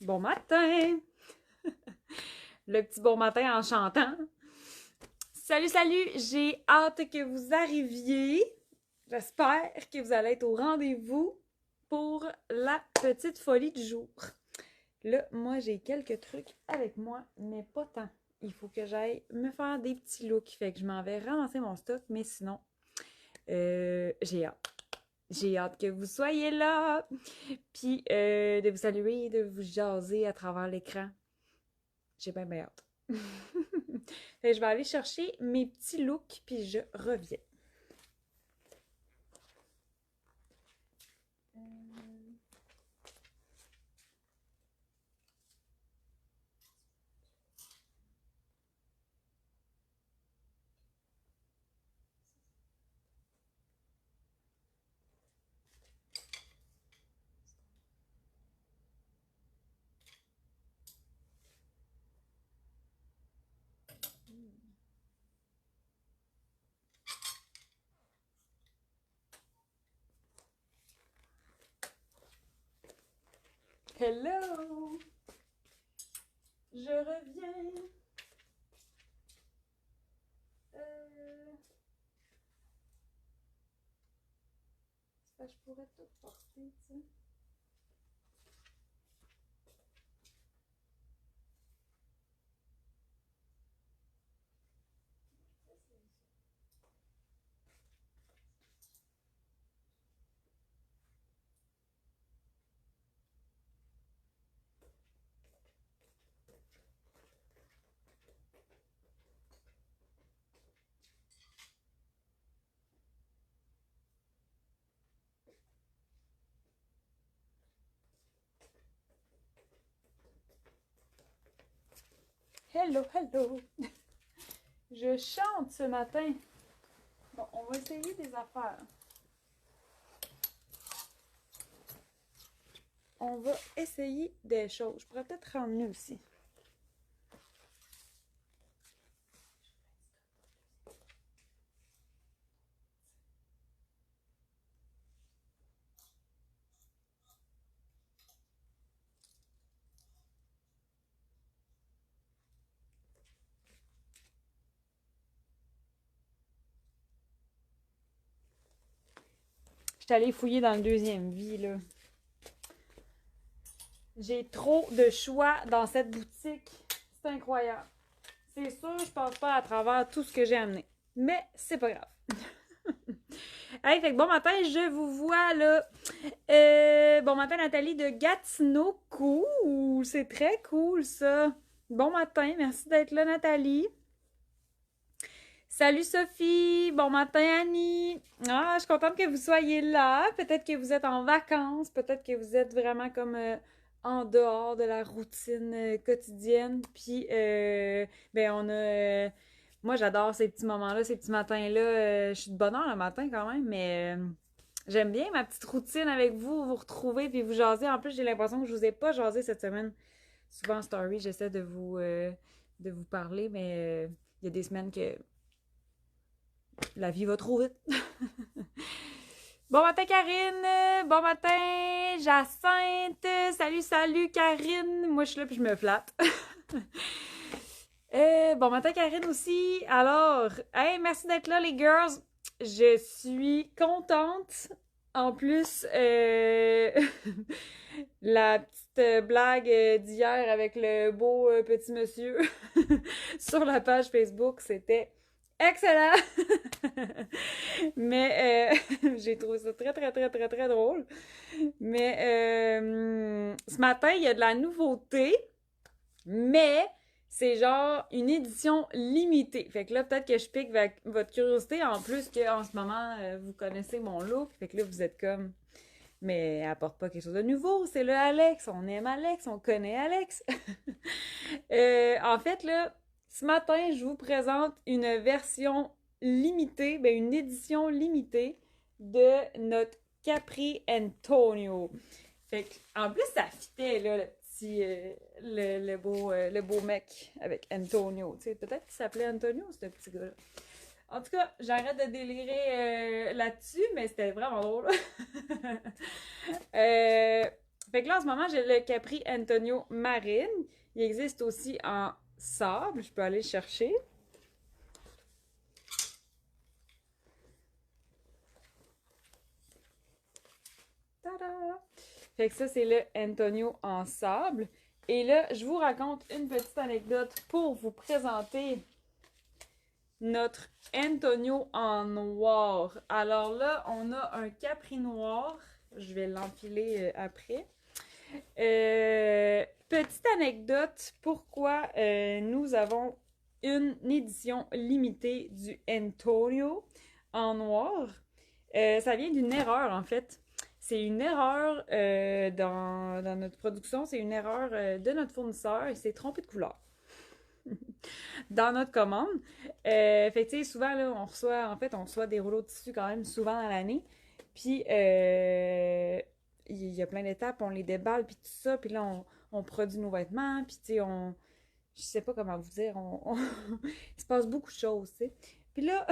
Bon matin! Le petit bon matin en chantant. Salut, salut! J'ai hâte que vous arriviez. J'espère que vous allez être au rendez-vous pour la petite folie du jour. Là, moi, j'ai quelques trucs avec moi, mais pas tant. Il faut que j'aille me faire des petits looks. Fait que je m'en vais ramasser mon stock, mais sinon, j'ai hâte. J'ai hâte que vous soyez là, puis de vous saluer, de vous jaser à travers l'écran. J'ai bien hâte. Fait que je vais aller chercher mes petits looks, puis je reviens. Hello! Je reviens. Je pourrais tout porter, tu sais. Hello, hello! Je chante ce matin. Bon, on va essayer des affaires. On va essayer des choses. Je pourrais peut-être ramener aussi. Je suis allée fouiller dans le deuxième vie, là. J'ai trop de choix dans cette boutique. C'est incroyable. C'est sûr, je passe pas à travers tout ce que j'ai amené. Mais c'est pas grave. Hey, fait que bon matin, je vous vois là. Bon matin, Nathalie de Gatineau. Cool! C'est très cool, ça. Bon matin, merci d'être là, Nathalie. Salut Sophie, bon matin Annie. Ah, je suis contente que vous soyez là. Peut-être que vous êtes en vacances, peut-être que vous êtes vraiment comme en dehors de la routine quotidienne. Puis, ben on a... moi, j'adore ces petits moments-là, ces petits matins-là. Je suis de bonne heure le matin quand même, mais j'aime bien ma petite routine avec vous, vous retrouver puis vous jaser. En plus, j'ai l'impression que je vous ai pas jasé cette semaine. Souvent en story, j'essaie de vous parler, mais il y a des semaines que la vie va trop vite. Bon matin, Karine! Bon matin, Jacinthe! Salut, salut, Karine! Moi, je suis là puis je me flatte. Bon matin, Karine aussi. Alors, hey, merci d'être là, les girls. Je suis contente. En plus, la petite blague d'hier avec le beau petit monsieur sur la page Facebook, c'était excellent! Mais j'ai trouvé ça très, très, très, très, très drôle. Mais ce matin, il y a de la nouveauté, mais c'est genre une édition limitée. Fait que là, peut-être que je pique votre curiosité, en plus qu'en ce moment, vous connaissez mon look. Fait que là, vous êtes comme... Mais elle apporte pas quelque chose de nouveau, c'est le Alex. On aime Alex, on connaît Alex. En fait, là, ce matin, je vous présente une version limitée, ben une édition limitée de notre Capri Antonio. Fait que, en plus, ça fitait, là, le petit, le beau mec avec Antonio. Tu sais, peut-être qu'il s'appelait Antonio, ce petit gars-là. En tout cas, j'arrête de délirer là-dessus, mais c'était vraiment drôle. Fait que là, en ce moment, j'ai le Capri Antonio Marine. Il existe aussi en sable. Je peux aller le chercher. Tada! Fait que ça, c'est le Antonio en sable. Et là, je vous raconte une petite anecdote pour vous présenter notre Antonio en noir. Alors là, on a un Capri noir. Je vais l'empiler après. Petite anecdote, pourquoi nous avons une édition limitée du Antonio en noir. Ça vient d'une erreur, en fait. C'est une erreur dans notre production, c'est une erreur de notre fournisseur. Il s'est trompé de couleur dans notre commande. Fait que, tu sais, souvent, là, on reçoit des rouleaux de tissu quand même souvent dans l'année. Puis, il y a plein d'étapes, on les déballe, puis tout ça. Puis là, on produit nos vêtements, puis, tu sais, je sais pas comment vous dire, il se passe beaucoup de choses, tu sais. Puis là,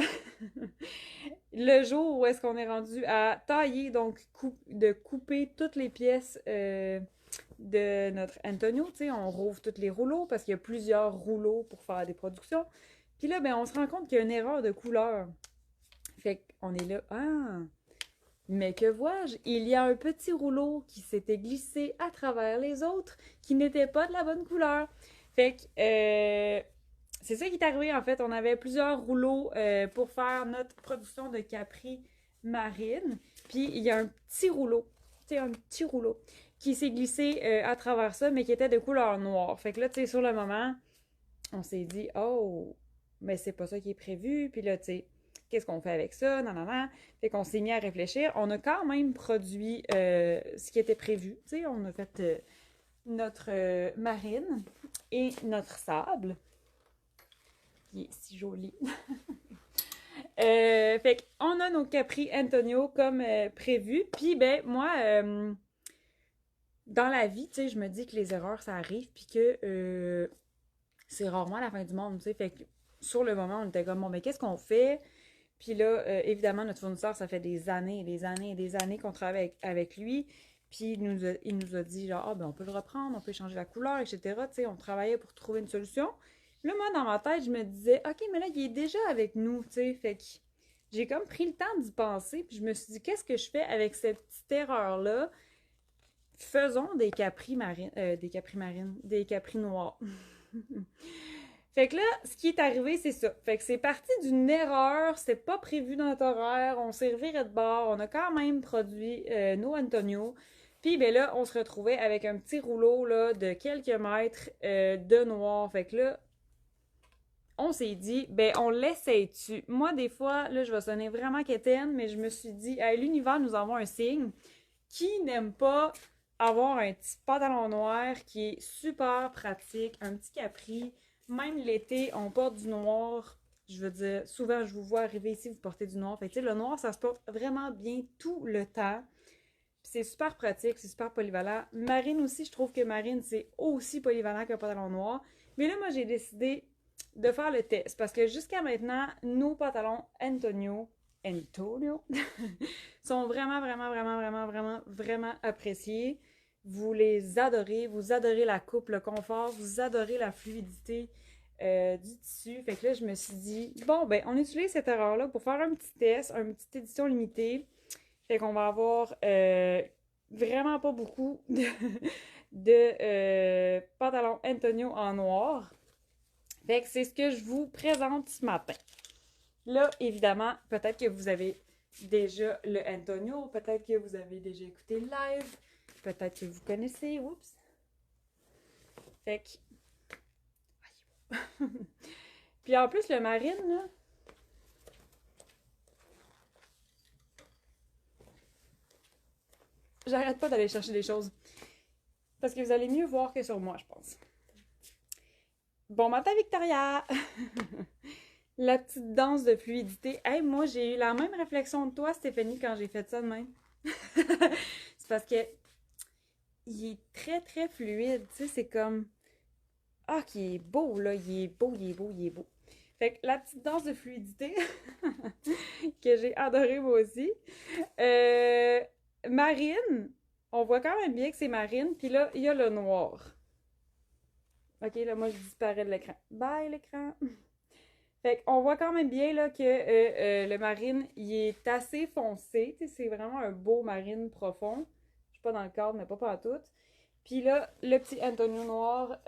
le jour où est-ce qu'on est rendu à tailler, donc de couper toutes les pièces de notre Antonio, tu sais, on rouvre tous les rouleaux parce qu'il y a plusieurs rouleaux pour faire des productions. Puis là, ben, on se rend compte qu'il y a une erreur de couleur. Fait qu'on est là, ah! Mais que vois-je? Il y a un petit rouleau qui s'était glissé à travers les autres qui n'était pas de la bonne couleur. Fait que c'est ça qui est arrivé en fait. On avait plusieurs rouleaux pour faire notre production de Capri Marine. Puis il y a un petit rouleau, tu sais, un petit rouleau qui s'est glissé à travers ça, mais qui était de couleur noire. Fait que là, tu sais, sur le moment, on s'est dit, oh, mais c'est pas ça qui est prévu. Puis là, tu sais, qu'est-ce qu'on fait avec ça? Non, non, non. Fait qu'on s'est mis à réfléchir. On a quand même produit ce qui était prévu. Tu sais, on a fait notre marine et notre sable, qui est si joli. Fait qu'on a nos Capri Antonio comme prévu. Puis, ben, moi, dans la vie, tu sais, je me dis que les erreurs, ça arrive, puis que c'est rarement la fin du monde, tu sais. Fait que sur le moment, on était comme, bon, mais qu'est-ce qu'on fait? Puis là, évidemment, notre fournisseur, ça fait des années, des années et des années qu'on travaille avec lui. Puis il nous a dit, genre, ah, ben, on peut le reprendre, on peut changer la couleur, etc. Tu sais, on travaillait pour trouver une solution. Là, moi, dans ma tête, je me disais, OK, mais là, il est déjà avec nous, tu sais. Fait que j'ai comme pris le temps d'y penser, puis je me suis dit, qu'est-ce que je fais avec cette petite erreur-là? Faisons des capris marines, des capris noirs. Fait que là, ce qui est arrivé, c'est ça. Fait que c'est parti d'une erreur, c'était pas prévu dans notre horaire, on s'est reviré de bord, on a quand même produit nos Antonio. Puis ben là, on se retrouvait avec un petit rouleau là, de quelques mètres de noir. Fait que là, on s'est dit, ben on l'essaye-tu. Moi, des fois, là, je vais sonner vraiment quétaine, mais je me suis dit, hey, l'univers nous envoie un signe. Qui n'aime pas avoir un petit pantalon noir qui est super pratique, un petit capri. Même l'été, on porte du noir. Je veux dire, souvent, je vous vois arriver ici, vous portez du noir. Fait que, tu sais, le noir, ça se porte vraiment bien tout le temps. Puis c'est super pratique, c'est super polyvalent. Marine aussi, je trouve que Marine, c'est aussi polyvalent qu'un pantalon noir. Mais là, moi, j'ai décidé de faire le test parce que jusqu'à maintenant, nos pantalons Antonio sont vraiment, vraiment, vraiment, vraiment, vraiment, vraiment appréciés. Vous les adorez, vous adorez la coupe, le confort, vous adorez la fluidité du tissu. Fait que là, je me suis dit, bon, ben, on utilise cette erreur-là pour faire un petit test, une petite édition limitée. Fait qu'on va avoir vraiment pas beaucoup de pantalons Antonio en noir. Fait que c'est ce que je vous présente ce matin. Là, évidemment, peut-être que vous avez déjà le Antonio, peut-être que vous avez déjà écouté le live, peut-être que vous connaissez. Oups! Fait que... Puis en plus, le marine, là... J'arrête pas d'aller chercher des choses. Parce que vous allez mieux voir que sur moi, je pense. Bon matin, Victoria! La petite danse de fluidité. Hey, moi, j'ai eu la même réflexion de toi, Stéphanie, quand j'ai fait ça de même. C'est parce que il est très, très fluide. Tu sais, c'est comme... Ah, qui est beau, là. Il est beau, il est beau, il est beau. Fait que la petite danse de fluidité, que j'ai adorée moi aussi. Marine, On voit quand même bien que c'est marine. Puis là, il y a le noir. Ok, là, moi, je disparais de l'écran. Bye, l'écran! Fait qu'on voit quand même bien là, que le marine, il est assez foncé. C'est vraiment un beau marine profond. Je suis pas dans le cadre, mais pas partout. Puis là, le petit Antonio noir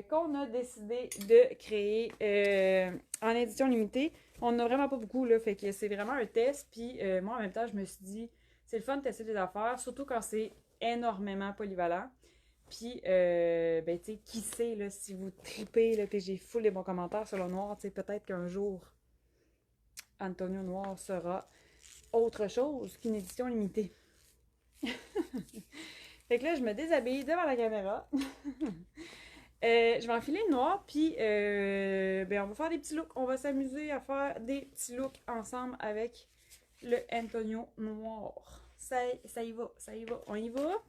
qu'on a décidé de créer en édition limitée. On n'a vraiment pas beaucoup, là, fait que c'est vraiment un test. Puis moi, en même temps, je me suis dit, c'est le fun de tester des affaires, surtout quand c'est énormément polyvalent. Puis, ben, tu sais, qui sait, là, si vous tripez, là, puis j'ai full des bons commentaires sur le noir, tu sais, peut-être qu'un jour, Antonio Noir sera autre chose qu'une édition limitée. Fait que là, je me déshabille devant la caméra. Je vais enfiler le noir, puis ben, on va faire des petits looks. On va s'amuser à faire des petits looks ensemble avec le Antonio noir. Ça y va, ça y va. On y va?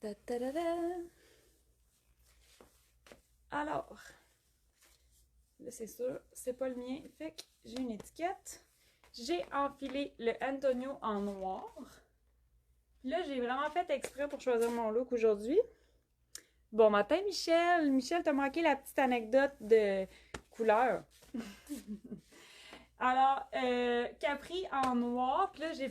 Ta -ta -da -da. Alors, là c'est sûr, c'est pas le mien, fait que j'ai une étiquette. J'ai enfilé le Antonio en noir. Là, j'ai vraiment fait exprès pour choisir mon look aujourd'hui. Bon matin, Michel! Michel, t'as manqué la petite anecdote de couleur. Alors, Capri en noir. Puis là, j'ai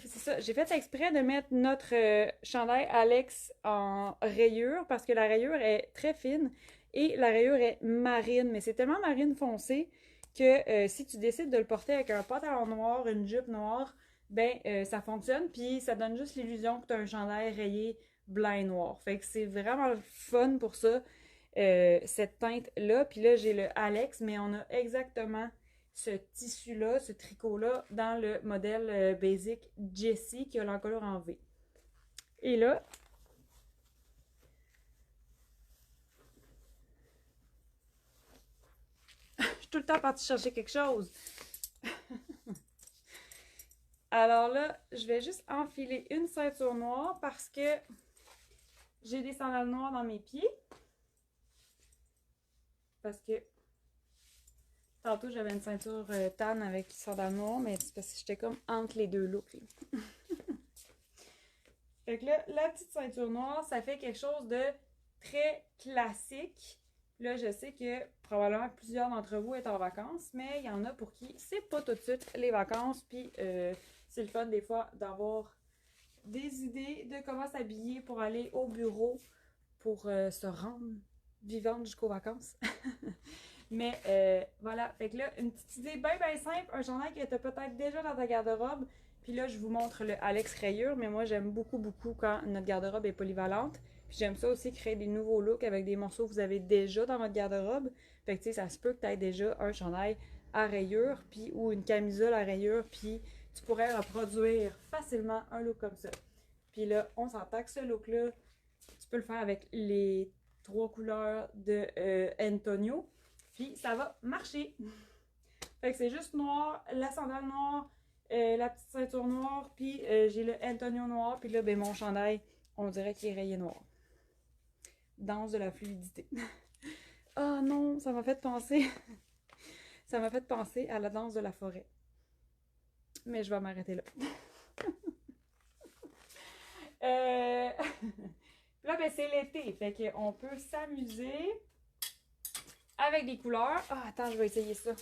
fait exprès de mettre notre chandail Alex en rayure parce que la rayure est très fine et la rayure est marine. Mais c'est tellement marine foncée que si tu décides de le porter avec un pantalon noir, une jupe noire, ben ça fonctionne. Puis ça donne juste l'illusion que tu as un chandail rayé blanc et noir. Fait que c'est vraiment fun pour ça, cette teinte-là. Puis là, j'ai le Alex, mais on a exactement ce tissu-là, ce tricot-là, dans le modèle Basic Jessie qui a l'encolure en V. Et là, je suis tout le temps partie chercher quelque chose. Alors là, je vais juste enfiler une ceinture noire parce que j'ai des sandales noires dans mes pieds. Parce que tantôt, j'avais une ceinture tan avec sandales noires, mais c'est parce que j'étais comme entre les deux looks. Fait que là, la petite ceinture noire, ça fait quelque chose de très classique. Là, je sais que probablement plusieurs d'entre vous êtes en vacances, mais il y en a pour qui c'est pas tout de suite les vacances. Puis c'est le fun des fois d'avoir des idées de comment s'habiller pour aller au bureau pour se rendre vivante jusqu'aux vacances. Mais voilà, fait que là, une petite idée bien simple, un chandail que tu as peut-être déjà dans ta garde-robe. Puis là, je vous montre le Alex Rayure, mais moi, j'aime beaucoup quand notre garde-robe est polyvalente. Puis j'aime ça aussi créer des nouveaux looks avec des morceaux que vous avez déjà dans votre garde-robe. Fait que tu sais, ça se peut que tu aies déjà un chandail à rayures, puis ou une camisole à rayures, puis tu pourrais reproduire facilement un look comme ça. Puis là, on s'entend que ce look-là, tu peux le faire avec les 3 couleurs de Antonio. Puis ça va marcher. Fait que c'est juste noir, la sandale noire, la petite ceinture noire, puis j'ai le Antonio noir, puis là, ben mon chandail, on dirait qu'il est rayé noir. Danse de la fluidité. Ah oh non, ça m'a fait penser. Ça m'a fait penser à la danse de la forêt. Mais je vais m'arrêter là. Là, ben c'est l'été, fait qu'on peut s'amuser avec des couleurs. Ah, attends, je vais essayer ça.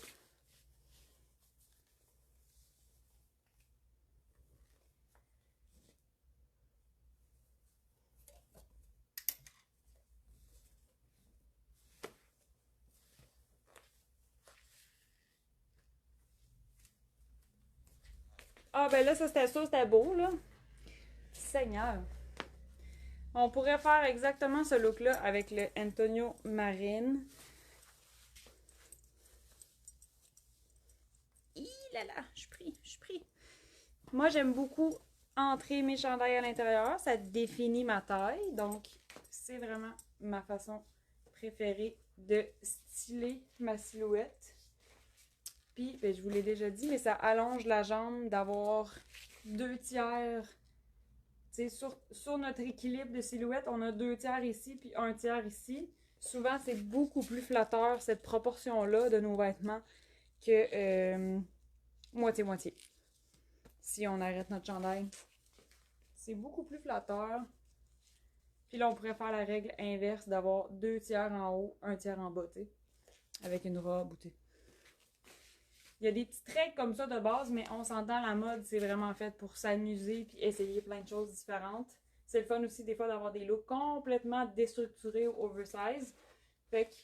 Ah, ben là, ça, c'était beau, là. Seigneur. On pourrait faire exactement ce look-là avec le Antonio Marine. Là là, je suis pris. Moi, j'aime beaucoup entrer mes chandails à l'intérieur. Ça définit ma taille. Donc, c'est vraiment ma façon préféré de styler ma silhouette. Puis, ben, je vous l'ai déjà dit, mais ça allonge la jambe d'avoir 2 tiers. Tu sais, sur notre équilibre de silhouette, on a 2 tiers ici, puis 1 tiers ici. Souvent, c'est beaucoup plus flatteur, cette proportion-là de nos vêtements, que moitié-moitié. Si on arrête notre chandail. C'est beaucoup plus flatteur. Puis là, on pourrait faire la règle inverse d'avoir 2 tiers en haut, 1 tiers en bas, tu sais, avec une robe, tu sais. Il y a des petites règles comme ça de base, mais on s'entend, la mode, c'est vraiment fait pour s'amuser puis essayer plein de choses différentes. C'est le fun aussi, des fois, d'avoir des looks complètement déstructurés ou oversize. Fait que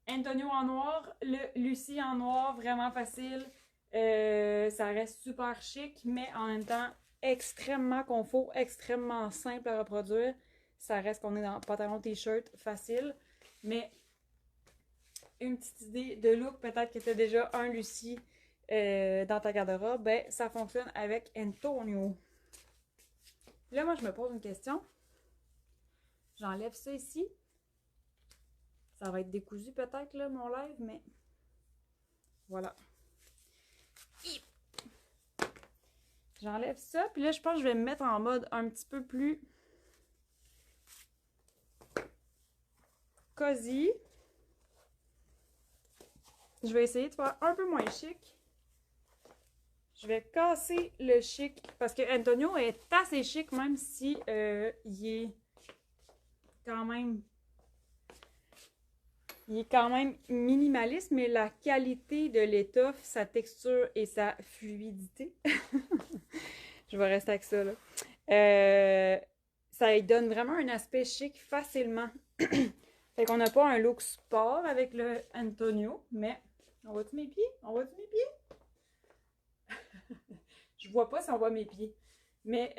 Antonio en noir, le Lucie en noir, vraiment facile. Ça reste super chic, mais en même temps, extrêmement confort, extrêmement simple à reproduire. Ça reste qu'on est dans pantalon t-shirt facile, mais une petite idée de look, peut-être que tu as déjà un Lucie dans ta garde-robe, ben ça fonctionne avec Antonio. Là, moi, je me pose une question. J'enlève ça ici. Ça va être décousu peut-être, là, mon live, mais voilà. J'enlève ça, puis là, je pense que je vais me mettre en mode un petit peu plus cosy. Je vais essayer de faire un peu moins chic. Je vais casser le chic, parce que Antonio est assez chic, même si il est quand même... Il est quand même minimaliste, mais la qualité de l'étoffe, sa texture et sa fluidité, je vais rester avec ça, là. Ça lui donne vraiment un aspect chic facilement. Fait qu'on n'a pas un look sport avec le Antonio, mais... On voit-tu mes pieds? On voit-tu mes pieds? Je vois pas si on voit mes pieds. Mais,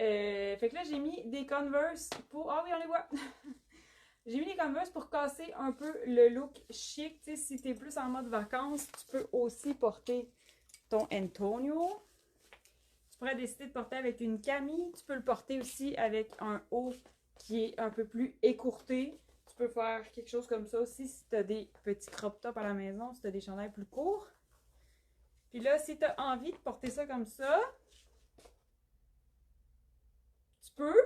fait que là, j'ai mis des Converse pour... Ah oui, on les voit! J'ai mis des Converse pour casser un peu le look chic. Tu sais, si t'es plus en mode vacances, tu peux aussi porter ton Antonio. Tu pourrais décider de porter avec une camie. Tu peux le porter aussi avec un haut qui est un peu plus écourté. Tu peux faire quelque chose comme ça aussi si tu as des petits crop tops à la maison, si tu as des chandails plus courts. Puis là, si tu as envie de porter ça comme ça, tu peux.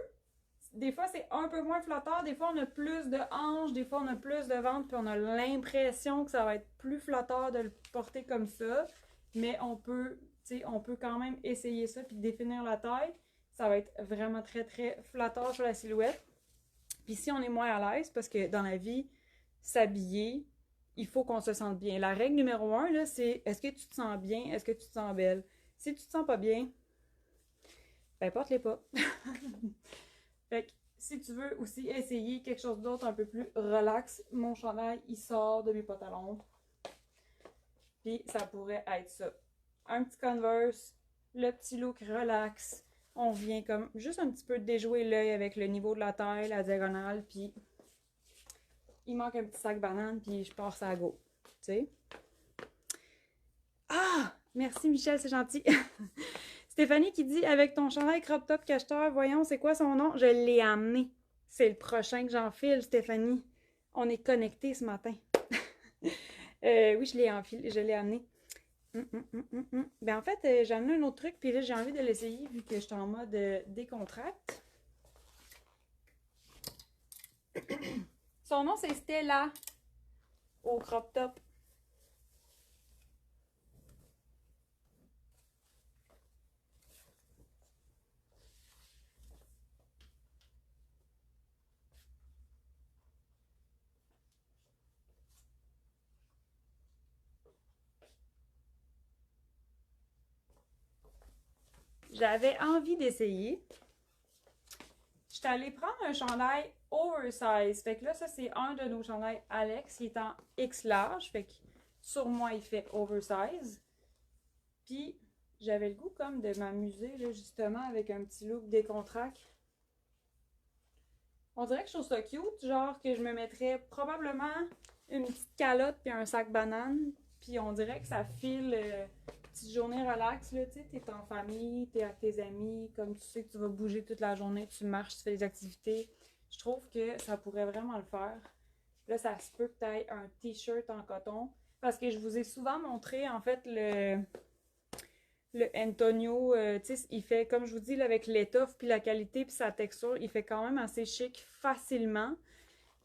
Des fois, c'est un peu moins flatteur. Des fois, on a plus de hanches. Des fois, on a plus de ventre. Puis on a l'impression que ça va être plus flatteur de le porter comme ça. Mais on peut quand même essayer ça puis définir la taille. Ça va être vraiment très, très flatteur sur la silhouette. Puis si on est moins à l'aise, parce que dans la vie, s'habiller, il faut qu'on se sente bien. La règle numéro 1, là, c'est est-ce que tu te sens bien? Est-ce que tu te sens belle? Si tu te sens pas bien, ben porte-les pas. Fait que si tu veux aussi essayer quelque chose d'autre un peu plus relax, mon chandail, il sort de mes pantalons. Puis ça pourrait être ça. Un petit Converse, le petit look relax. On vient comme juste un petit peu déjouer l'œil avec le niveau de la taille, la diagonale, puis il manque un petit sac banane, puis je passe à go. Tu sais? Ah! Merci Michel, c'est gentil. Stéphanie qui dit avec ton chandail crop top cacheteur, voyons, c'est quoi son nom? Je l'ai amené. C'est le prochain que j'enfile, Stéphanie. On est connectés ce matin. Oui, je l'ai amené. Ben en fait, j'ai amené un autre truc, puis là, j'ai envie de l'essayer vu que je suis en mode décontracte. Son nom, c'est Stella au crop top. J'avais envie d'essayer. J'étais allée prendre un chandail oversize. Fait que là, ça, c'est un de nos chandails Alex qui est en X large. Fait que sur moi, il fait oversize. Puis, j'avais le goût comme de m'amuser, là, justement, avec un petit look décontracté. On dirait que je trouve ça cute. Genre que je me mettrais probablement une petite calotte puis un sac banane. Puis on dirait que ça file petite journée relax, là, tu sais, t'es en famille, t'es avec tes amis, comme tu sais que tu vas bouger toute la journée, tu marches, tu fais des activités. Je trouve que ça pourrait vraiment le faire. Là, ça se peut que tu aies un t-shirt en coton. Parce que je vous ai souvent montré, en fait, le Antonio, tu sais, il fait, comme je vous dis, là, avec l'étoffe, puis la qualité, puis sa texture, il fait quand même assez chic facilement.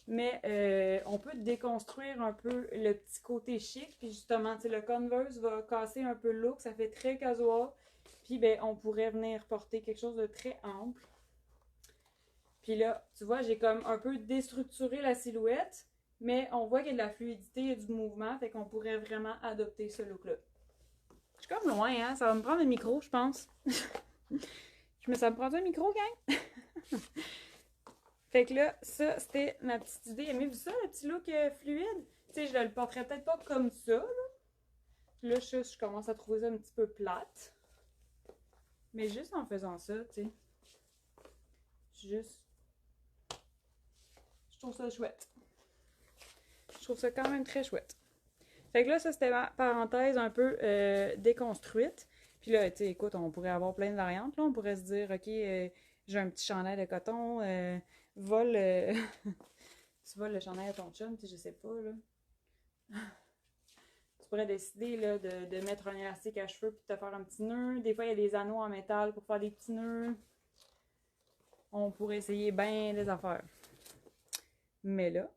Mais on peut déconstruire un peu le petit côté chic. Puis justement, tu sais, le Converse va casser un peu le look. Ça fait très casual. Puis ben, on pourrait venir porter quelque chose de très ample. Puis là, tu vois, j'ai comme un peu déstructuré la silhouette. Mais on voit qu'il y a de la fluidité et du mouvement. Fait qu'on pourrait vraiment adopter ce look-là. Je suis comme loin, hein? Ça va me prendre un micro, je pense. Ça me prend un micro, gang? Fait que là, ça, c'était ma petite idée. Aimez-vous ça, le petit look fluide? Tu sais, je le porterais peut-être pas comme ça, là. Là, je commence à trouver ça un petit peu plate. Mais juste en faisant ça, tu sais. Juste. Je trouve ça chouette. Je trouve ça quand même très chouette. Fait que là, ça, c'était ma parenthèse un peu déconstruite. Puis là, tu sais, écoute, on pourrait avoir plein de variantes, là. On pourrait se dire, OK, j'ai un petit chandail de coton, vole... tu voles le chandail à ton chum, tu sais, je sais pas, là. Tu pourrais décider, là, de mettre un élastique à cheveux puis de te faire un petit nœud. Des fois, il y a des anneaux en métal pour faire des petits nœuds. On pourrait essayer bien des affaires. Mais là...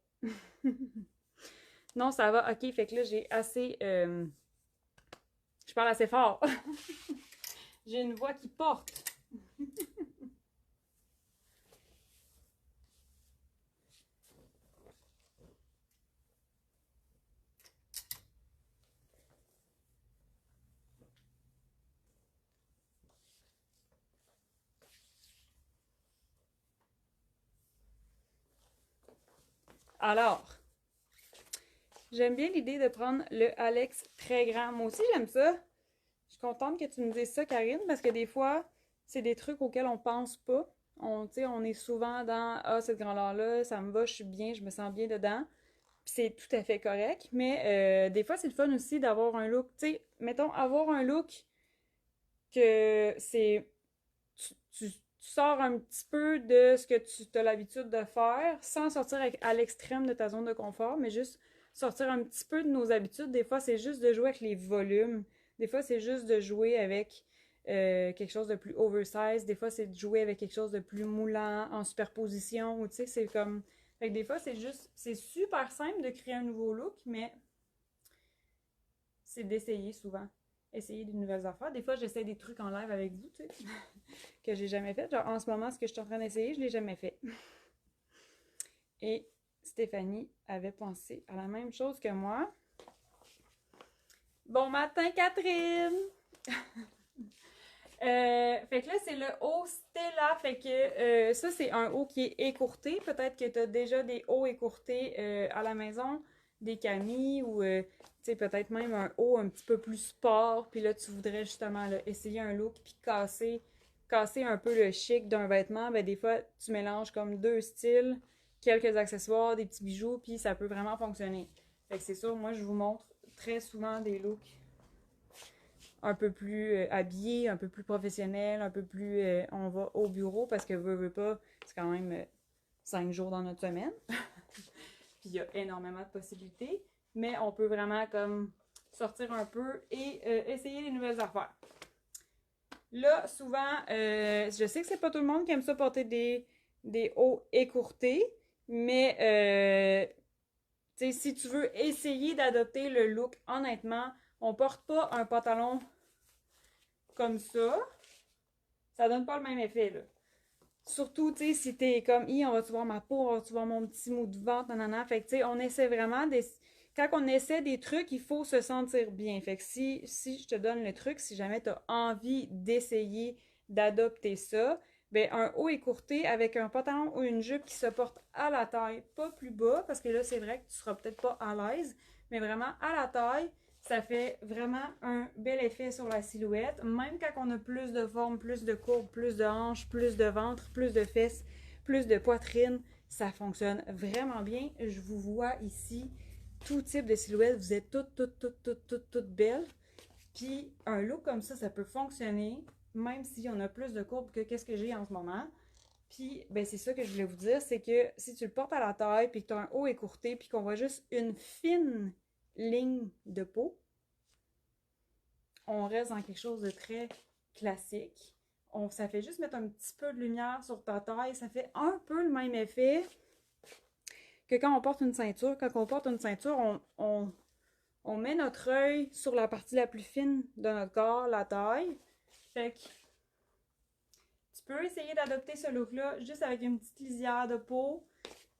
non, ça va. OK, fait que là, j'ai assez... Je parle assez fort. J'ai une voix qui porte. Alors, j'aime bien l'idée de prendre le Alex très grand. Moi aussi, j'aime ça. Je suis contente que tu me dises ça, Karine, parce que des fois, c'est des trucs auxquels on pense pas. On est souvent dans ah, cette grandeur-là, ça me va, je suis bien, je me sens bien dedans. Puis c'est tout à fait correct. Mais des fois, c'est le fun aussi d'avoir un look. Tu sais, mettons, avoir un look que c'est. Tu sors un petit peu de ce que tu as l'habitude de faire sans sortir à l'extrême de ta zone de confort, mais juste sortir un petit peu de nos habitudes. Des fois, c'est juste de jouer avec les volumes. Des fois, c'est juste de jouer avec quelque chose de plus oversize. Des fois, c'est de jouer avec quelque chose de plus moulant, en superposition. Ou tu sais, c'est comme... Fait que des fois, c'est juste... C'est super simple de créer un nouveau look, mais c'est d'essayer souvent. Essayer de nouvelles affaires. Des fois, j'essaie des trucs en live avec vous, tu sais, que j'ai jamais fait. Genre, en ce moment, ce que je suis en train d'essayer, je l'ai jamais fait. Et Stéphanie avait pensé à la même chose que moi. Bon matin, Catherine! Fait que là, c'est le haut Stella. Fait que ça, c'est un haut qui est écourté. Peut-être que tu as déjà des hauts écourtés à la maison, des camis ou tu sais, peut-être même un haut un petit peu plus sport. Puis là, tu voudrais justement là, essayer un look puis casser un peu le chic d'un vêtement. Ben, des fois, tu mélanges comme deux styles, quelques accessoires, des petits bijoux, puis ça peut vraiment fonctionner. Fait que c'est sûr, moi, je vous montre très souvent des looks un peu plus habillé, un peu plus professionnel, un peu plus on va au bureau parce que veut pas, c'est quand même 5 jours dans notre semaine. Puis il y a énormément de possibilités, mais on peut vraiment comme sortir un peu et essayer des nouvelles affaires. Là, souvent, je sais que c'est pas tout le monde qui aime ça porter des hauts écourtés, mais si tu veux essayer d'adopter le look, honnêtement, on porte pas un pantalon comme ça donne pas le même effet, là. Surtout, tu sais, si t'es comme, on va-tu voir ma peau, on va-tu voir mon petit mou de ventre, nanana. Fait que, tu sais, on essaie vraiment quand on essaie des trucs, il faut se sentir bien. Fait que si je te donne le truc, si jamais t'as envie d'essayer d'adopter ça, ben un haut écourté avec un pantalon ou une jupe qui se porte à la taille, pas plus bas, parce que là, c'est vrai que tu seras peut-être pas à l'aise, mais vraiment à la taille, ça fait vraiment un bel effet sur la silhouette. Même quand on a plus de forme, plus de courbes, plus de hanches, plus de ventre, plus de fesses, plus de poitrine, ça fonctionne vraiment bien. Je vous vois ici, tout type de silhouette. Vous êtes toutes belles. Puis un look comme ça peut fonctionner, même si on a plus de courbes que qu'est-ce que j'ai en ce moment. Puis, ben c'est ça que je voulais vous dire, c'est que si tu le portes à la taille, puis que tu as un haut écourté, puis qu'on voit juste une fine ligne de peau, on reste dans quelque chose de très classique. Ça fait juste mettre un petit peu de lumière sur ta taille. Ça fait un peu le même effet que quand on porte une ceinture. Quand on porte une ceinture, on met notre œil sur la partie la plus fine de notre corps, la taille. Fait que tu peux essayer d'adopter ce look-là juste avec une petite lisière de peau.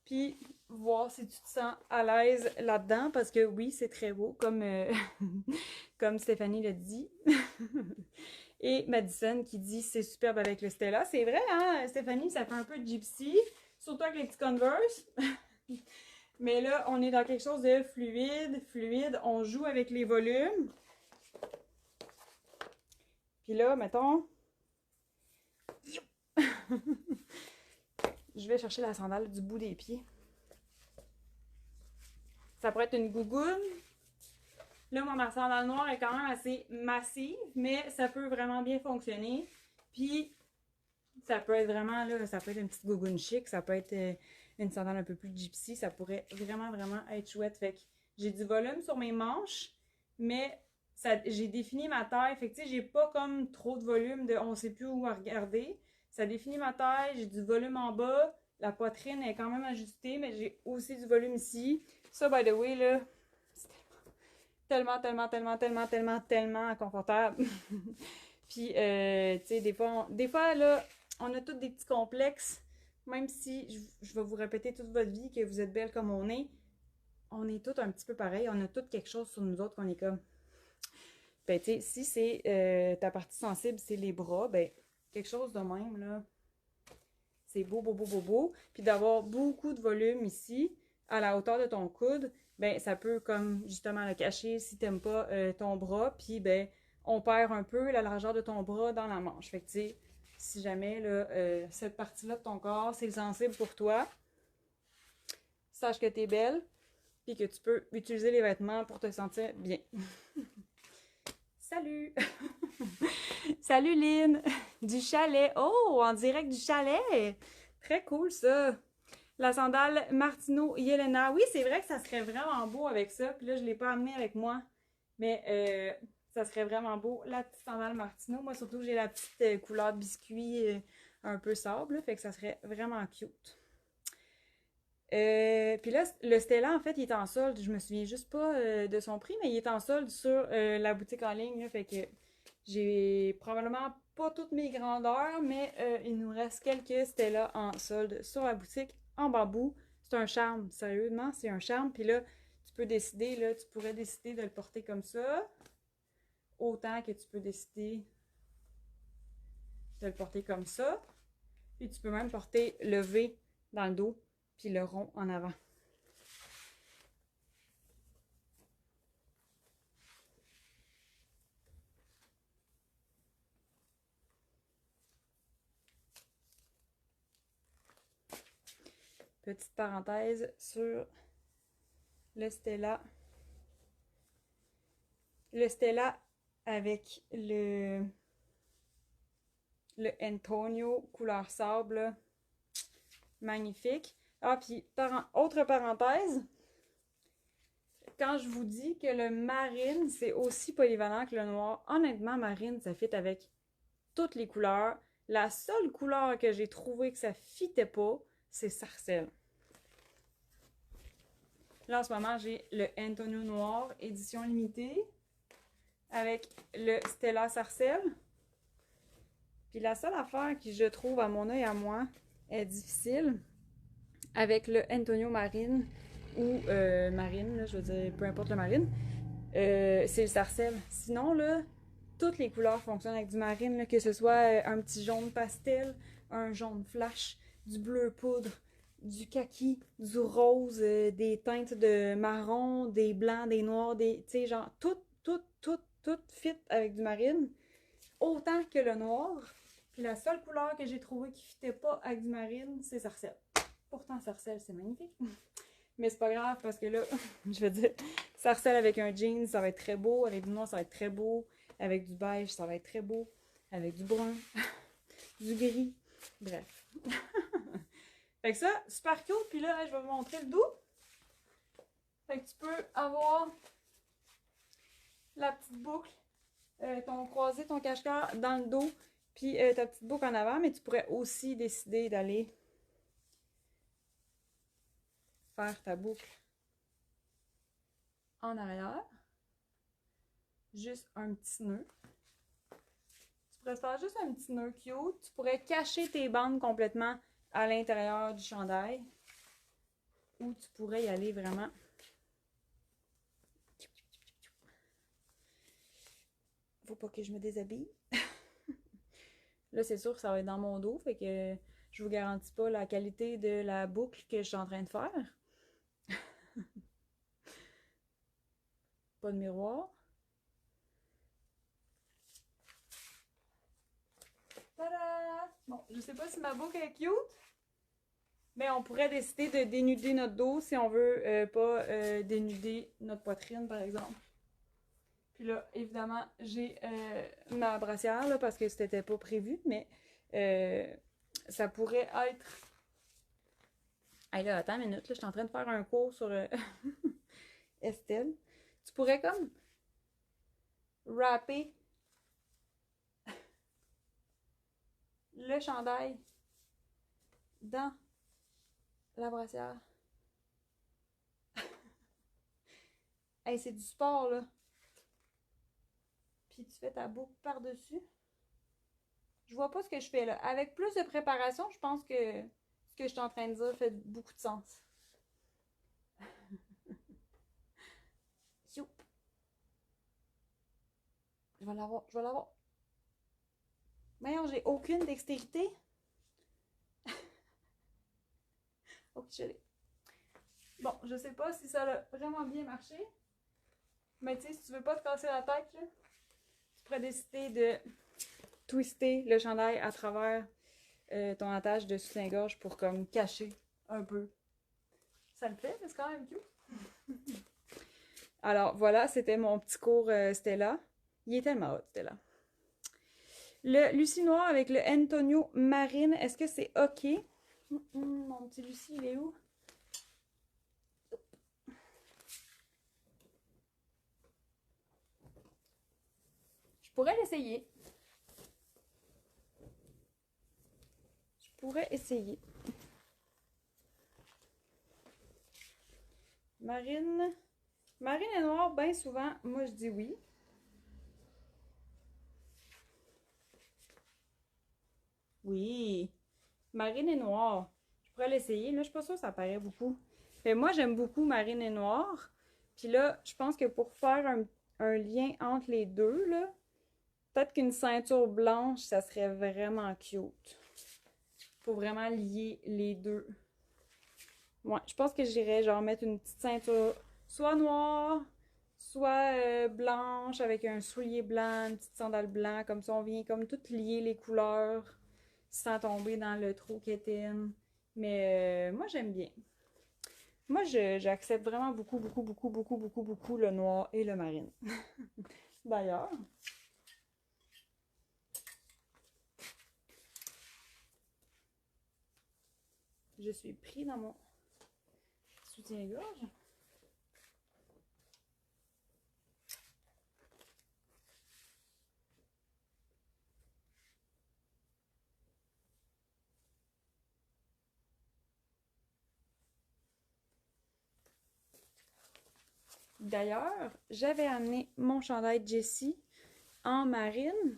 Puis voir si tu te sens à l'aise là-dedans. Parce que oui, c'est très beau, comme, comme Stéphanie l'a dit. Et Madison qui dit c'est superbe avec le Stella. C'est vrai, hein, Stéphanie, ça fait un peu de gypsy, surtout avec les petits Converse. Mais là, on est dans quelque chose de fluide. On joue avec les volumes. Puis là, mettons... Je vais chercher la sandale du bout des pieds. Ça pourrait être une gougoune. Là, moi, ma sandale noire est quand même assez massive, mais ça peut vraiment bien fonctionner. Puis, ça peut être vraiment, là, ça peut être une petite gougoune chic, ça peut être une sandale un peu plus gypsy, ça pourrait vraiment être chouette. Fait que j'ai du volume sur mes manches, mais j'ai défini ma taille. Fait que, tu sais, j'ai pas comme trop de volume de on sait plus où regarder. Ça définit ma taille, j'ai du volume en bas, la poitrine est quand même ajustée, mais j'ai aussi du volume ici. Ça, by the way, là, tellement confortable. Puis, tu sais, des fois, là, on a tous des petits complexes. Même si, je vais vous répéter toute votre vie que vous êtes belle comme on est tous un petit peu pareil. On a tous quelque chose sur nous autres qu'on est comme... Ben, tu sais, si c'est ta partie sensible, c'est les bras, ben, quelque chose de même, là. C'est beau. Puis d'avoir beaucoup de volume ici, à la hauteur de ton coude, ben ça peut comme justement le cacher si t'aimes pas ton bras, puis ben on perd un peu la largeur de ton bras dans la manche. Fait que tu sais, si jamais là, cette partie-là de ton corps, c'est sensible pour toi, sache que t'es belle, puis que tu peux utiliser les vêtements pour te sentir bien. Salut! Salut Lynn! Du chalet! Oh, en direct du chalet! Très cool ça! La sandale Martino Yelena. Oui, c'est vrai que ça serait vraiment beau avec ça. Puis là, je ne l'ai pas amené avec moi. Mais ça serait vraiment beau. La petite sandale Martino. Moi, surtout, j'ai la petite couleur biscuit un peu sable. Là, fait que ça serait vraiment cute. Puis là, le Stella, en fait, il est en solde. Je me souviens juste pas de son prix, mais il est en solde sur la boutique en ligne. Là, fait que j'ai probablement pas toutes mes grandeurs, mais il nous reste quelques Stella en solde sur la boutique en bambou. C'est un charme, sérieusement, c'est un charme. Puis là, tu peux décider, là, tu pourrais décider de le porter comme ça, autant que tu peux décider de le porter comme ça. Puis tu peux même porter le V dans le dos, puis le rond en avant. Petite parenthèse sur le Stella. Le Stella avec le Antonio couleur sable. Magnifique. Ah, puis, autre parenthèse, quand je vous dis que le marine, c'est aussi polyvalent que le noir, honnêtement, marine, ça fit avec toutes les couleurs. La seule couleur que j'ai trouvé que ça fitait pas, c'est sarcelle. Là, en ce moment, j'ai le Antonio Noir, édition limitée, avec le Stella Sarcelle. Puis la seule affaire que je trouve, à mon œil à moi, est difficile, avec le Antonio Marine, ou marine, là, je veux dire, peu importe le marine, c'est le sarcelle. Sinon, là, toutes les couleurs fonctionnent avec du marine, là, que ce soit un petit jaune pastel, un jaune flash, du bleu poudre, du kaki, du rose, des teintes de marron, des blancs, des noirs, des, tu sais, genre, tout fit avec du marine, autant que le noir. Puis la seule couleur que j'ai trouvée qui fitait pas avec du marine, c'est sarcelle. Pourtant, sarcelle, c'est magnifique. Mais c'est pas grave parce que là, je veux dire, sarcelle avec un jean, ça va être très beau. Avec du noir, ça va être très beau. Avec du beige, ça va être très beau. Avec du brun, du gris. Bref. Fait que ça, super cute. Puis là, je vais vous montrer le dos. Fait que tu peux avoir la petite boucle, ton croisé, ton cache-cœur dans le dos, puis ta petite boucle en avant, mais tu pourrais aussi décider d'aller faire ta boucle en arrière. Juste un petit nœud. Tu pourrais faire juste un petit nœud cute. Tu pourrais cacher tes bandes complètement à l'intérieur du chandail. Ou tu pourrais y aller vraiment. Faut pas que je me déshabille. Là, c'est sûr que ça va être dans mon dos, fait que je vous garantis pas la qualité de la boucle que je suis en train de faire. Pas de miroir. Tada! Bon, je sais pas si ma boucle est cute, mais on pourrait décider de dénuder notre dos si on veut pas dénuder notre poitrine, par exemple. Puis là, évidemment, j'ai ma brassière, là, parce que c'était pas prévu, mais ça pourrait être... Hey là, attends une minute, là, je suis en train de faire un cours sur Estelle. Tu pourrais comme wrapper le chandail dans la brassière. Hey, c'est du sport, là. Puis tu fais ta boucle par-dessus. Je vois pas ce que je fais, là. Avec plus de préparation, je pense que ce que je suis en train de dire fait beaucoup de sens. Youp. Je vais l'avoir, je vais l'avoir. Voyons, j'ai aucune dextérité. Ok, je l'ai. Bon, je sais pas si ça a vraiment bien marché. Mais tu sais, si tu veux pas te casser la tête, là, tu pourrais décider de twister le chandail à travers ton attache de soutien-gorge pour comme cacher un peu. Ça le fait, mais c'est quand même cute. Alors voilà, c'était mon petit cours Stella. Il est tellement hot, Stella. Le Lucie Noir avec le Antonio Marine, est-ce que c'est OK? Mon petit Lucie, il est où? Je pourrais l'essayer. Je pourrais essayer. Marine. Marine et noire, bien souvent, moi je dis oui. Oui. Marine et noire. Je pourrais l'essayer. Là, je suis pas sûre que ça paraît beaucoup. Mais moi, j'aime beaucoup marine et noire. Puis là, je pense que pour faire un lien entre les deux, là, peut-être qu'une ceinture blanche, ça serait vraiment cute. Faut vraiment lier les deux. Ouais, je pense que j'irais genre mettre une petite ceinture soit noire, soit blanche avec un soulier blanc, une petite sandale blanc. Comme ça, on vient comme tout lier les couleurs sans tomber dans le trou quétaine. Mais moi, j'aime bien. Moi, j'accepte vraiment beaucoup, beaucoup, beaucoup, beaucoup, beaucoup, beaucoup le noir et le marine. D'ailleurs, je suis pris dans mon soutien-gorge. D'ailleurs, j'avais amené mon chandail Jessie en marine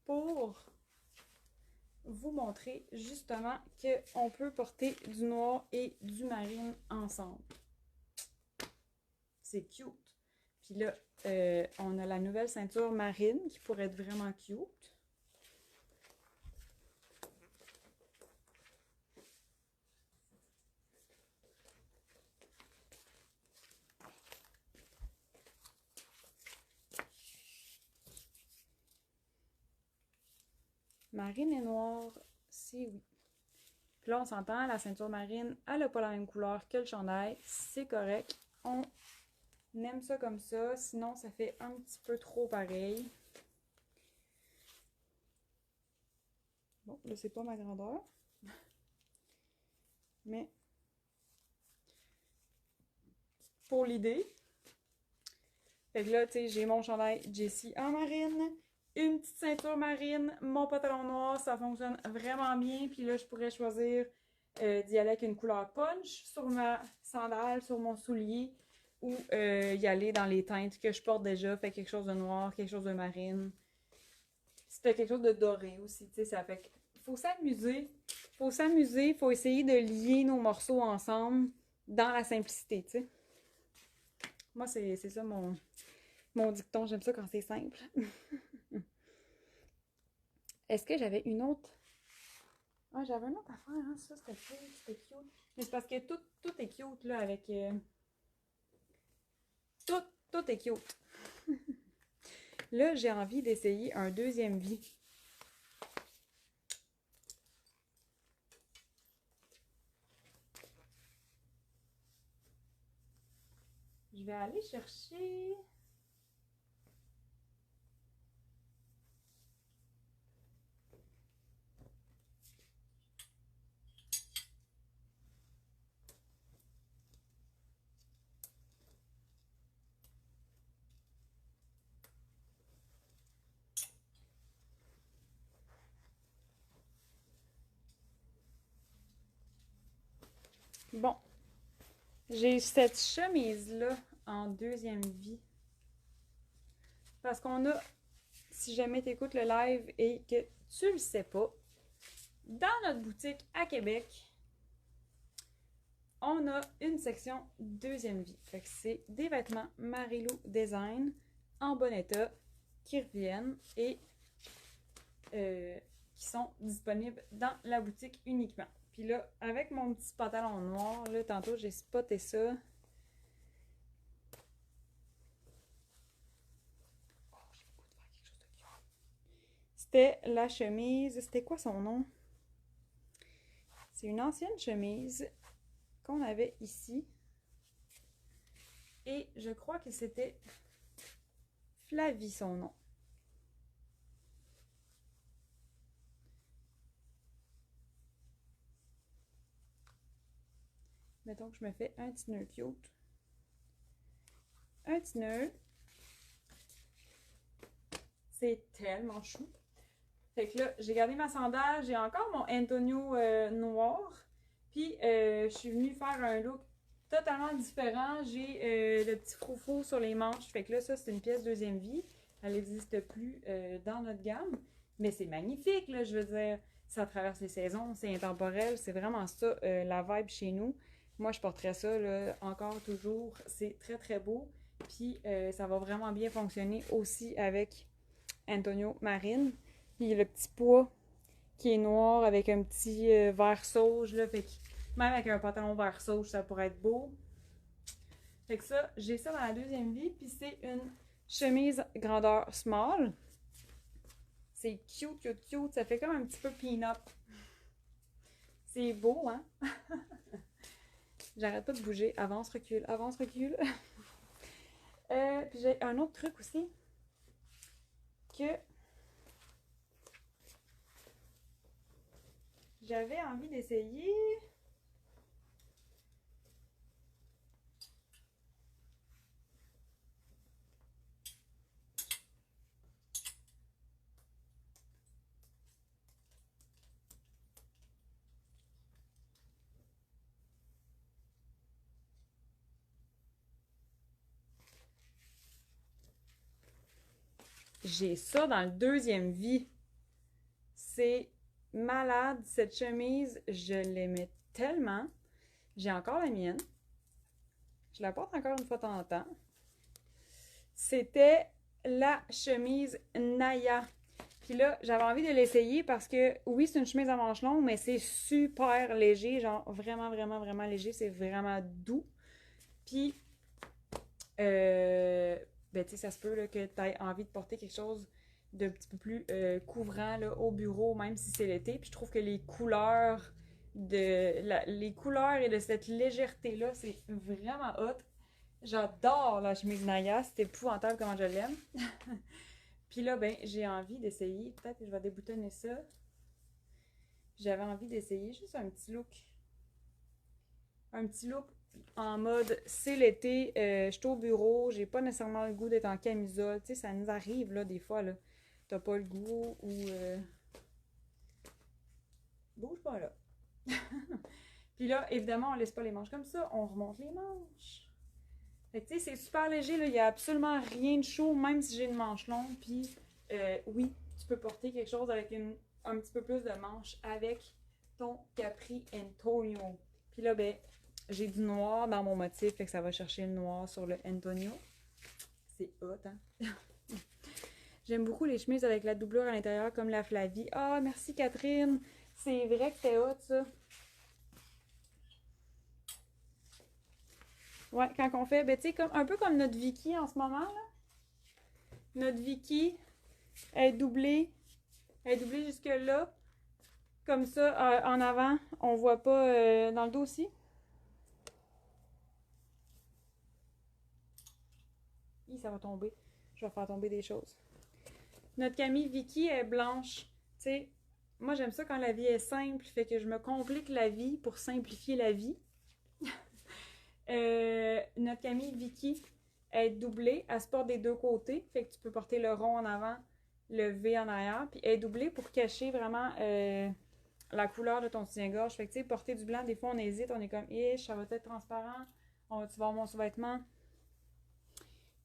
pour vous montrer justement qu'on peut porter du noir et du marine ensemble. C'est cute. Puis là, on a la nouvelle ceinture marine qui pourrait être vraiment cute. Marine et noire, c'est oui. Puis là, on s'entend, la ceinture marine, elle n'a pas la même couleur que le chandail. C'est correct. On aime ça comme ça. Sinon, ça fait un petit peu trop pareil. Bon, là, c'est pas ma grandeur. mais pour l'idée. Fait que là, tu sais, j'ai mon chandail Jessie en marine, une petite ceinture marine, mon pantalon noir, ça fonctionne vraiment bien. Puis là, je pourrais choisir d'y aller avec une couleur punch sur ma sandale, sur mon soulier, ou y aller dans les teintes que je porte déjà, fait quelque chose de noir, quelque chose de marine. C'était quelque chose de doré aussi, tu sais, ça fait que faut s'amuser, faut essayer de lier nos morceaux ensemble dans la simplicité, tu sais. Moi, c'est ça mon dicton, j'aime ça quand c'est simple. Est-ce que j'avais une autre? Ah, j'avais une autre affaire, hein, ça, c'était cute. Mais c'est parce que tout est cute, là, avec... Tout est cute. Là, j'ai envie d'essayer un deuxième vie. Je vais aller chercher... Bon, j'ai cette chemise-là en deuxième vie. Parce qu'on a, si jamais tu écoutes le live et que tu le sais pas, dans notre boutique à Québec, on a une section deuxième vie. Fait que c'est des vêtements Marilou Design en bon état qui reviennent et qui sont disponibles dans la boutique uniquement. Puis là, avec mon petit pantalon noir, là, tantôt j'ai spoté ça. Oh, j'ai le goût de faire quelque chose de cute. C'était la chemise, c'était quoi son nom? C'est une ancienne chemise qu'on avait ici. Et je crois que c'était Flavie son nom. Mettons que je me fais un petit nœud cute. Un petit nœud. C'est tellement chou. Fait que là, j'ai gardé ma sandale. J'ai encore mon Antonio noir. Puis, je suis venue faire un look totalement différent. J'ai le petit froufrou sur les manches. Fait que là, ça, c'est une pièce deuxième vie. Elle n'existe plus dans notre gamme. Mais c'est magnifique, là, je veux dire. Ça traverse les saisons, c'est intemporel. C'est vraiment ça, la vibe chez nous. Moi, je porterais ça, là, encore, toujours. C'est très, très beau. Puis, ça va vraiment bien fonctionner aussi avec Antonio Marine. Puis, le petit pois qui est noir avec un petit vert sauge, là. Fait que même avec un pantalon vert sauge, ça pourrait être beau. Fait que ça, j'ai ça dans la deuxième vie. Puis, c'est une chemise grandeur small. C'est cute, cute, cute. Ça fait comme un petit peu pin-up. C'est beau, hein? J'arrête pas de bouger. Avance, recule, avance, recule. Puis j'ai un autre truc aussi que j'avais envie d'essayer. J'ai ça dans le deuxième vie. C'est malade, cette chemise. Je l'aimais tellement. J'ai encore la mienne. Je la porte encore une fois de temps en temps. C'était la chemise Naya. Puis là, j'avais envie de l'essayer parce que, oui, c'est une chemise à manches longues, mais c'est super léger. Genre, vraiment, vraiment, vraiment léger. C'est vraiment doux. Puis, ben, tu sais, ça se peut là, que tu aies envie de porter quelque chose d'un petit peu plus couvrant là, au bureau, même si c'est l'été. Puis je trouve que les couleurs les couleurs et de cette légèreté-là, c'est vraiment hot. J'adore la chemise Naya, c'est épouvantable comment je l'aime. Puis là, ben, j'ai envie d'essayer. Peut-être que je vais déboutonner ça. J'avais envie d'essayer juste un petit look un petit look en mode c'est l'été, je suis au bureau, j'ai pas nécessairement le goût d'être en camisole. Tu sais, ça nous arrive là des fois là. T'as pas le goût ou bouge pas là. Puis là, évidemment, on laisse pas les manches comme ça, on remonte les manches. Fait que tu sais, c'est super léger, là, il y a absolument rien de chaud, même si j'ai une manche longue. Puis oui, tu peux porter quelque chose avec un petit peu plus de manches avec ton Capri Antonio. Puis là, ben, j'ai du noir dans mon motif, fait que ça va chercher le noir sur le Antonio. C'est hot, hein? J'aime beaucoup les chemises avec la doublure à l'intérieur, comme la Flavie. Ah, merci Catherine! C'est vrai que c'est hot, ça. Ouais, quand on fait, ben, tu sais, un peu comme notre Vicky en ce moment, là. Notre Vicky est doublée. Elle est doublée jusque là. Comme ça, en avant, on voit pas dans le dos aussi. Ça va tomber. Je vais faire tomber des choses. Notre Camille Vicky est blanche. Tu sais, moi j'aime ça quand la vie est simple, fait que je me complique la vie pour simplifier la vie. Notre Camille Vicky est doublée. Elle se porte des deux côtés, fait que tu peux porter le rond en avant, le V en arrière, puis elle est doublée pour cacher vraiment la couleur de ton soutien-gorge. Fait que tu sais, porter du blanc, des fois on hésite, on est comme, ça va être transparent, on va-tu voir mon sous-vêtement?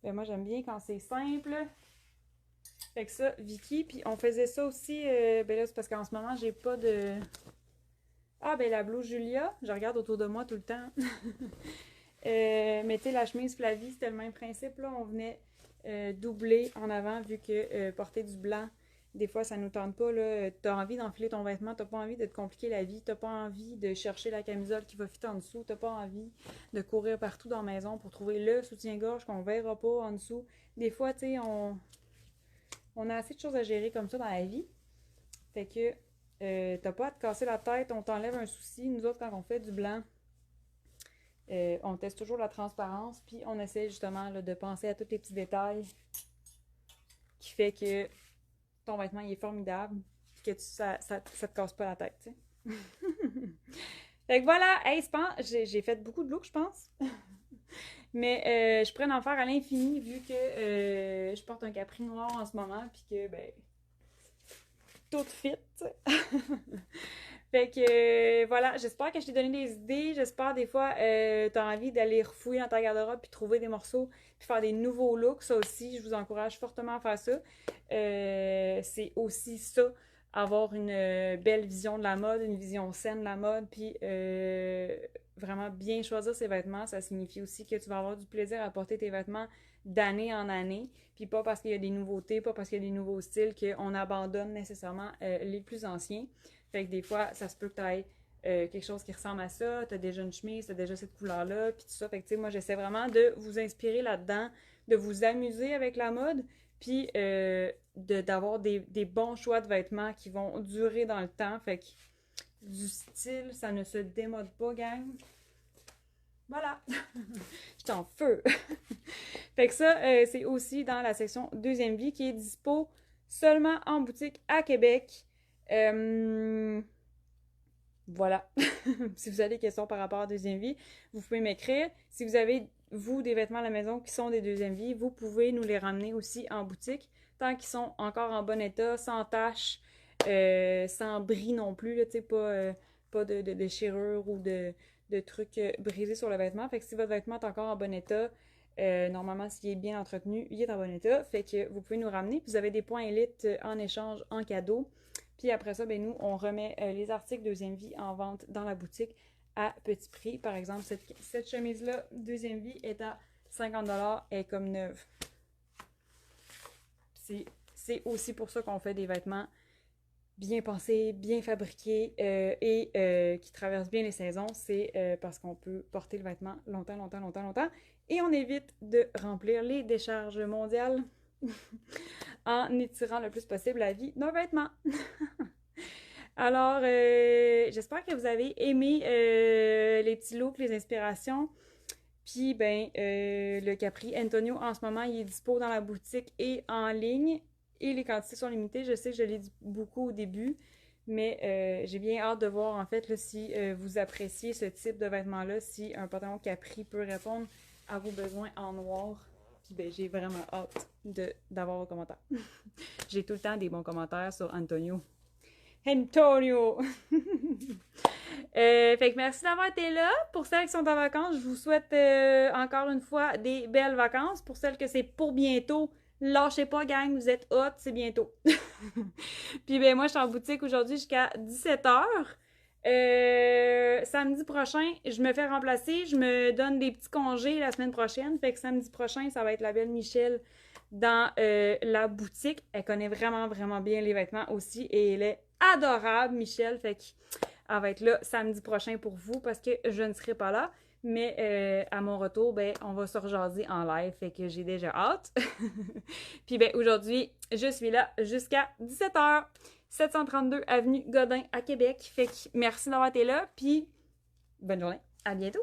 Ben moi j'aime bien quand c'est simple. Fait que ça, Vicky, puis on faisait ça aussi, ben là c'est parce qu'en ce moment j'ai pas de... Ah ben la blouse Julia, je regarde autour de moi tout le temps. Mettez la chemise Flavie, c'était le même principe, là, on venait doubler en avant vu que porter du blanc, des fois ça nous tente pas, là, t'as envie d'enfiler ton vêtement, t'as pas envie de te compliquer la vie, t'as pas envie de chercher la camisole qui va fitter en dessous, t'as pas envie de courir partout dans la maison pour trouver le soutien-gorge qu'on verra pas en dessous. Des fois, tu sais, on a assez de choses à gérer comme ça dans la vie, fait que t'as pas à te casser la tête, on t'enlève un souci. Nous autres, quand on fait du blanc, on teste toujours la transparence, puis on essaie justement là, de penser à tous les petits détails qui fait que ton vêtement il est formidable, que ça te casse pas la tête, tu sais. Fait que voilà, hey, j'ai fait beaucoup de looks, je pense. Mais je pourrais en faire à l'infini vu que je porte un capri noir en ce moment, puis que, ben, tout fit, tu sais. Fait que voilà, j'espère que je t'ai donné des idées. J'espère des fois t'as envie d'aller refouiller dans ta garde-robe puis trouver des morceaux puis faire des nouveaux looks. Ça aussi, je vous encourage fortement à faire ça. C'est aussi ça, avoir une belle vision de la mode, une vision saine de la mode, puis vraiment bien choisir ses vêtements. Ça signifie aussi que tu vas avoir du plaisir à porter tes vêtements d'année en année, puis pas parce qu'il y a des nouveautés, pas parce qu'il y a des nouveaux styles qu'on abandonne nécessairement les plus anciens. Fait que des fois, ça se peut que tu ailles quelque chose qui ressemble à ça, tu as déjà une chemise, tu as déjà cette couleur-là, puis tout ça. Fait que, tu sais, moi, j'essaie vraiment de vous inspirer là-dedans, de vous amuser avec la mode, puis d'avoir des bons choix de vêtements qui vont durer dans le temps. Fait que du style, ça ne se démode pas, gang. Voilà! Je suis en feu! Fait que ça, c'est aussi dans la section Deuxième Vie qui est dispo seulement en boutique à Québec. Voilà. Si vous avez des questions par rapport à Deuxième Vie, vous pouvez m'écrire. Si vous avez, vous, des vêtements à la maison qui sont des Deuxième Vie, vous pouvez nous les ramener aussi en boutique, tant qu'ils sont encore en bon état, sans taches, sans bris non plus, tu sais, pas de déchirure ou de trucs brisés sur le vêtement. Fait que si votre vêtement est encore en bon état, normalement, s'il est bien entretenu, il est en bon état. Fait que vous pouvez nous ramener. Puis vous avez des points élites en échange, en cadeau. Puis après ça, ben nous, on remet les articles Deuxième Vie en vente dans la boutique à petit prix. Par exemple, cette chemise-là, Deuxième Vie, est à 50$, elle est comme neuve. C'est aussi pour ça qu'on fait des vêtements bien pensés, bien fabriqués et qui traversent bien les saisons. C'est parce qu'on peut porter le vêtement longtemps, longtemps, longtemps, longtemps. Et on évite de remplir les décharges mondiales en étirant le plus possible la vie d'un vêtement. Alors, j'espère que vous avez aimé les petits looks, les inspirations. Puis, ben, le Capri Antonio, en ce moment, il est dispo dans la boutique et en ligne. Et les quantités sont limitées. Je sais que je l'ai dit beaucoup au début. Mais j'ai bien hâte de voir, en fait, là, si vous appréciez ce type de vêtements-là, si un pantalon Capri peut répondre à vos besoins en noir. Puis ben, j'ai vraiment hâte d'avoir vos commentaires. J'ai tout le temps des bons commentaires sur Antonio. Antonio! Fait que merci d'avoir été là. Pour celles qui sont en vacances, je vous souhaite encore une fois des belles vacances. Pour celles que c'est pour bientôt, lâchez pas, gang, vous êtes hot, c'est bientôt. Puis ben moi, je suis en boutique aujourd'hui jusqu'à 17h. Samedi prochain, je me fais remplacer. Je me donne des petits congés la semaine prochaine. Fait que samedi prochain, ça va être la belle Michel dans la boutique. Elle connaît vraiment, vraiment bien les vêtements aussi. Et elle est adorable, Michel. Fait qu'elle va être là samedi prochain pour vous parce que je ne serai pas là. Mais à mon retour, ben, on va se rejaser en live. Fait que j'ai déjà hâte. Puis ben, aujourd'hui, je suis là jusqu'à 17h. 732 Avenue Godin à Québec. Fait que merci d'avoir été là. Puis bonne journée. À bientôt.